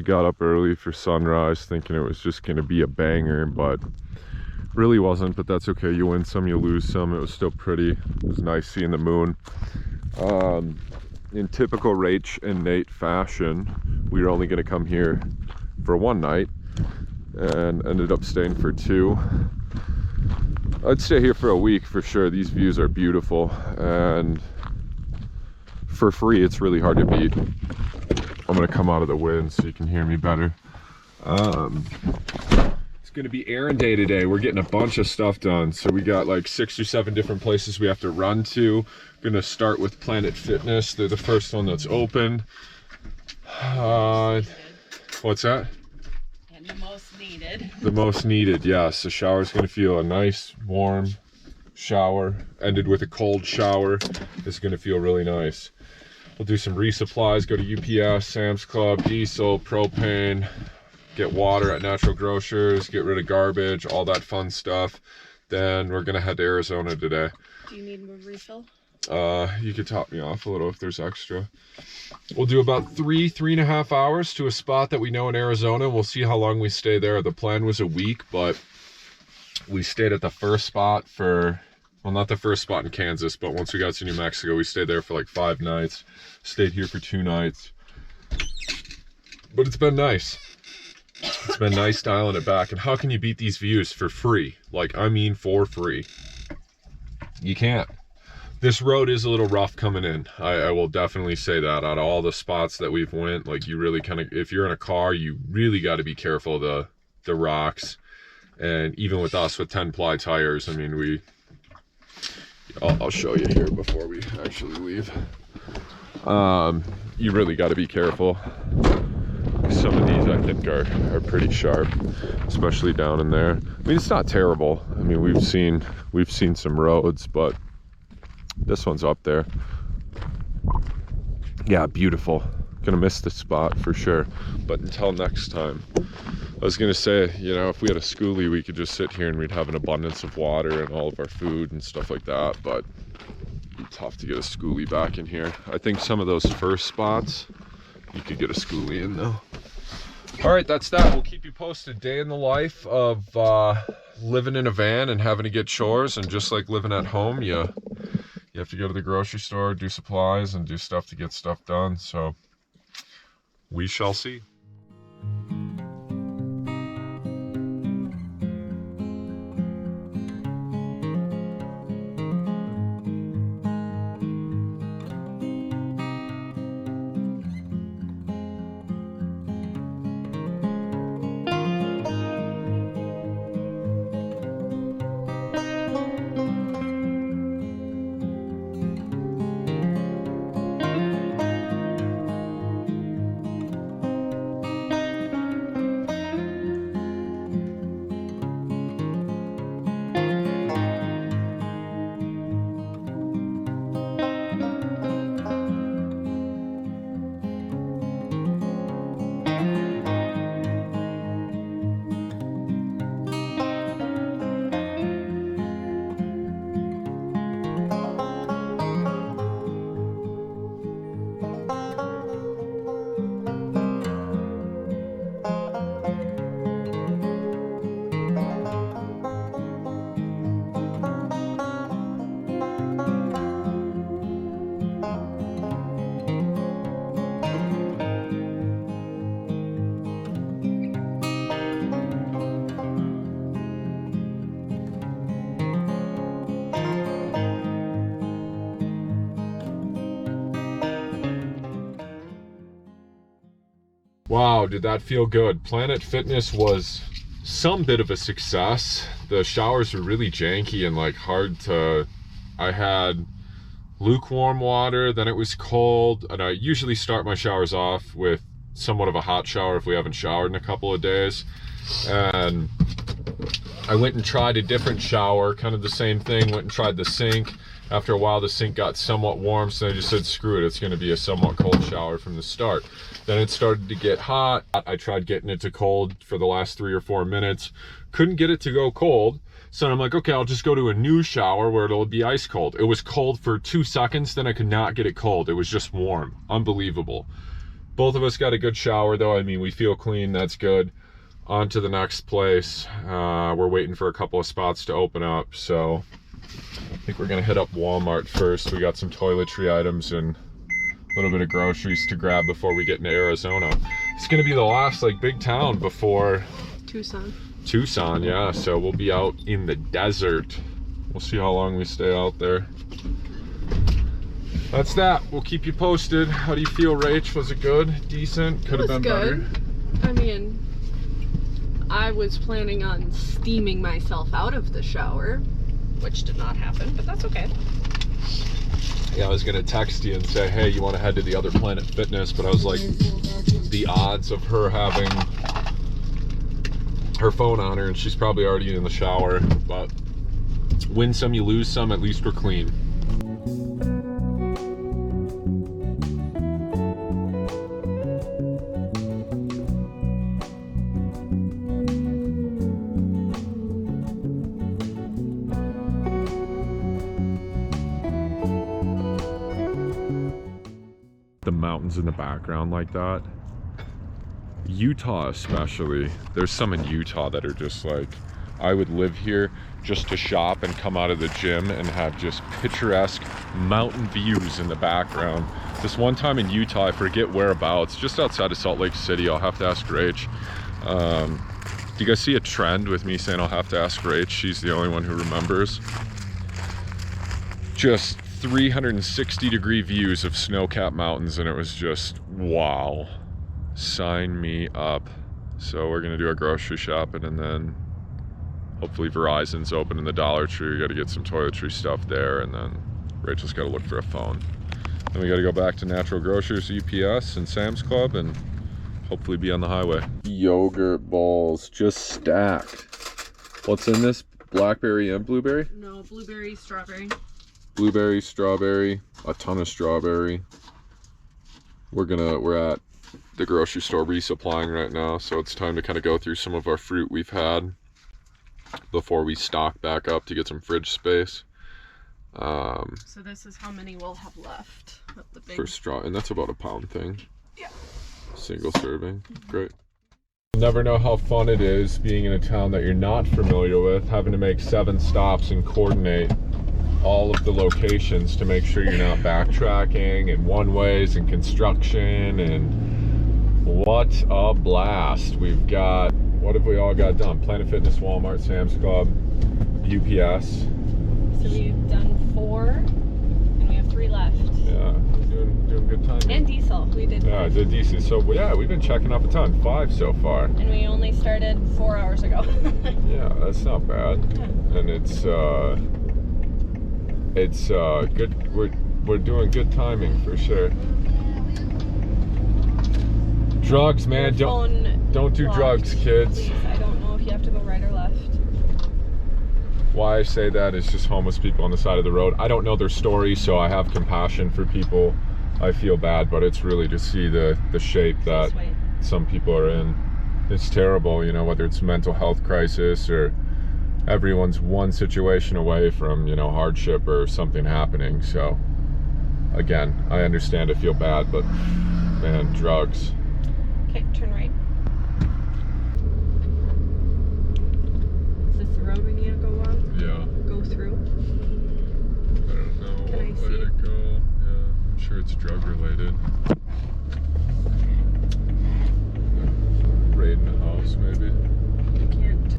We got up early for sunrise thinking it was just going to be a banger, but really wasn't. But that's okay, you win some, you lose some. It was still pretty. It was nice seeing the moon. In typical Rach and Nate fashion, we were only going to come here for one night and ended up staying for two. I'd stay here for a week for sure. These views are beautiful, and for free it's really hard to beat. I'm gonna come out of the wind so you can hear me better. It's gonna be errand day today. We're getting a bunch of stuff done. So we got like 6 or 7 different places we have to run to. Gonna start with Planet Fitness. They're the first one that's open. What's that? And the most needed. The most needed, yes. The shower's gonna feel a nice, warm shower. Ended with a cold shower. It's gonna feel really nice. We'll do some resupplies, go to UPS, Sam's Club, diesel, propane, get water at Natural Grocers, get rid of garbage, all that fun stuff. Then we're gonna head to Arizona today. Do you need a refill? You could top me off a little if there's extra. We'll do about 3.5 hours to a spot that we know in Arizona. We'll see how long we stay there. The plan was a week, but we stayed at the first spot for, well, not the first spot in Kansas, but once we got to New Mexico, we stayed there for like 5 nights. Stayed here for 2 nights. But it's been nice. It's been nice dialing it back. And how can you beat these views for free? Like, I mean for free. You can't. This road is a little rough coming in. I will definitely say that. Out of all the spots that we've went, like, you really kind of, if you're in a car, you really got to be careful of the rocks. And even with us with 10-ply tires, I mean, I'll show you here before we actually leave. You really got to be careful. Some of these I think are pretty sharp, especially down in there. I mean, it's not terrible. I mean, we've seen some roads, but this one's up there. Yeah, beautiful. Gonna miss this spot for sure, but until next time. I was gonna say, you know, if we had a schoolie, we could just sit here and we'd have an abundance of water and all of our food and stuff like that, but it'd be tough to get a schoolie back in here. I think some of those first spots, you could get a schoolie in though. All right, that's that. We'll keep you posted. Day in the life of living in a van and having to get chores, and just like living at home, you have to go to the grocery store, do supplies, and do stuff to get stuff done. So we shall see. Wow, did that feel good. Planet Fitness was some bit of a success. The showers were really janky and like hard to, I had lukewarm water, then it was cold, and I usually start my showers off with somewhat of a hot shower if we haven't showered in a couple of days. And I went and tried a different shower, kind of the same thing, went and tried the sink. After a while, the sink got somewhat warm, so I just said, screw it, it's gonna be a somewhat cold shower from the start. Then it started to get hot. I tried getting it to cold for the last 3 or 4 minutes. Couldn't get it to go cold. So I'm like, okay, I'll just go to a new shower where it'll be ice cold. It was cold for 2 seconds, then I could not get it cold. It was just warm, unbelievable. Both of us got a good shower though. I mean, we feel clean, that's good. On to the next place. We're waiting for a couple of spots to open up, so I think we're gonna hit up Walmart first. We got some toiletry items and a little bit of groceries to grab before we get into Arizona. It's gonna be the last like big town before Tucson, yeah. So we'll be out in the desert. We'll see how long we stay out there. That's that. We'll keep you posted. How do you feel, Rach? Was it good? Decent? Could have been better. I mean, I was planning on steaming myself out of the shower, which did not happen, but that's okay. Yeah, I was gonna text you and say, hey, you want to head to the other Planet Fitness, but I was like, the odds of her having her phone on her and she's probably already in the shower. But win some, you lose some, at least we're clean. The mountains in the background like that. Utah especially. There's some in Utah that are just like, I would live here just to shop and come out of the gym and have just picturesque mountain views in the background. This one time in Utah, I forget whereabouts, just outside of Salt Lake City. I'll have to ask Rach. Do you guys see a trend with me saying I'll have to ask Rach? She's the only one who remembers. Just 360-degree views of snow-capped mountains, and it was just wow. Sign me up. So we're gonna do our grocery shopping, and then hopefully Verizon's open in the Dollar Tree. We gotta get some toiletry stuff there, and then Rachel's gotta look for a phone. Then we gotta go back to Natural Grocers, UPS, and Sam's Club, and hopefully be on the highway. Yogurt balls, just stacked. What's in this? Blackberry and blueberry? No, blueberry, strawberry. Blueberry, strawberry, a ton of strawberry. We're at the grocery store resupplying right now, so it's time to kind of go through some of our fruit we've had before we stock back up to get some fridge space. So this is how many we'll have left of the big... For straw, and that's about a pound thing. Yeah. Single serving. Great. You never know how fun it is being in a town that you're not familiar with, having to make 7 stops and coordinate all of the locations to make sure you're not backtracking and one-ways and construction, and what a blast. We've got, what have we all got done? Planet Fitness, Walmart, Sam's Club, UPS. So we've done 4 and we have 3 left. Yeah, doing good time. And diesel, we did 5. Yeah, did decent. So yeah, we've been checking off a ton, 5 so far. And we only started 4 hours ago. Yeah, that's not bad. Yeah. And it's good. We're doing good timing for sure. Drugs, man, don't do drugs, kids. Please. I don't know if you have to go right or left. Why I say that is just homeless people on the side of the road. I don't know their story, so I have compassion for people. I feel bad, but it's really to see the shape that some people are in. It's terrible, you know, whether it's mental health crisis or everyone's one situation away from, you know, hardship or something happening. So again, I understand, I feel bad, but man, drugs. Okay, turn right. Is this the road we need to go on? Yeah. Go through? I don't know Can I what see way to it? go. Yeah, I'm sure it's drug related. Raiding a house, maybe. You can't.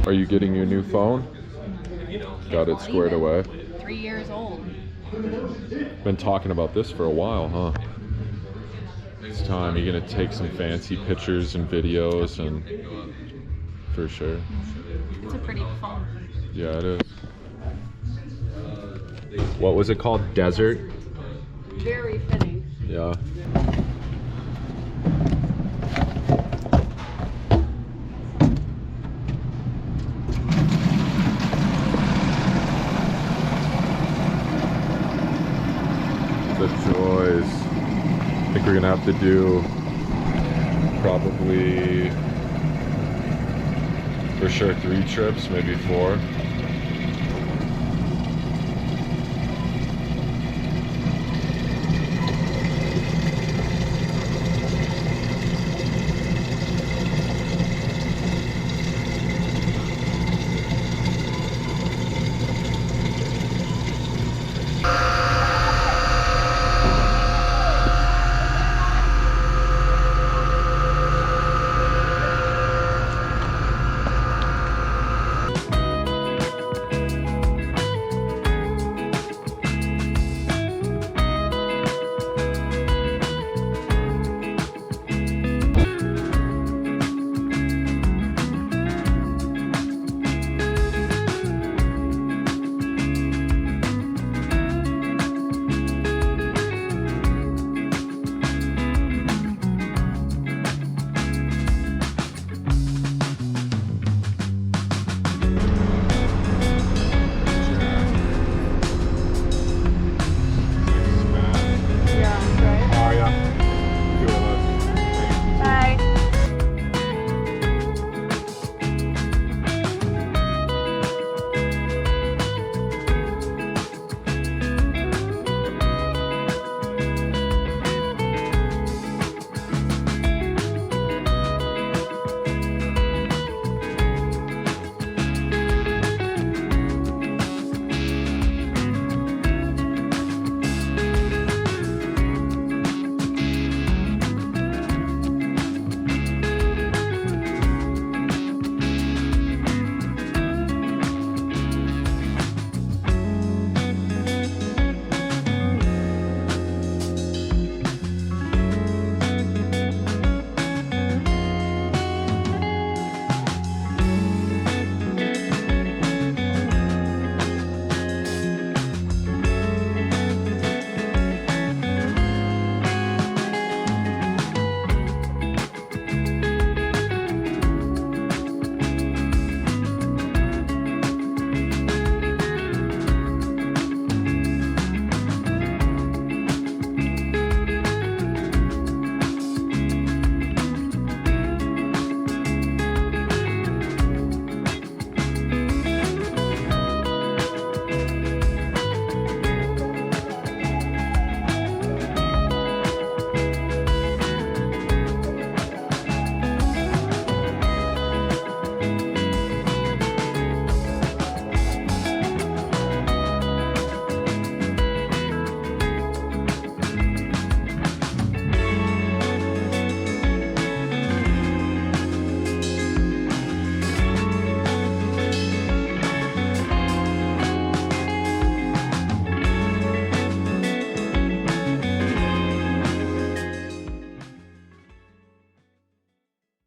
Are you getting your new phone? Got it squared away. 3 years old. Been talking about this for a while, huh? It's time. You're gonna take some fancy pictures and videos, and for sure. It's a pretty phone. Yeah, it is. What was it called? Desert? Very fitting. Yeah. The joys. I think we're gonna have to do probably for sure 3 trips, maybe 4.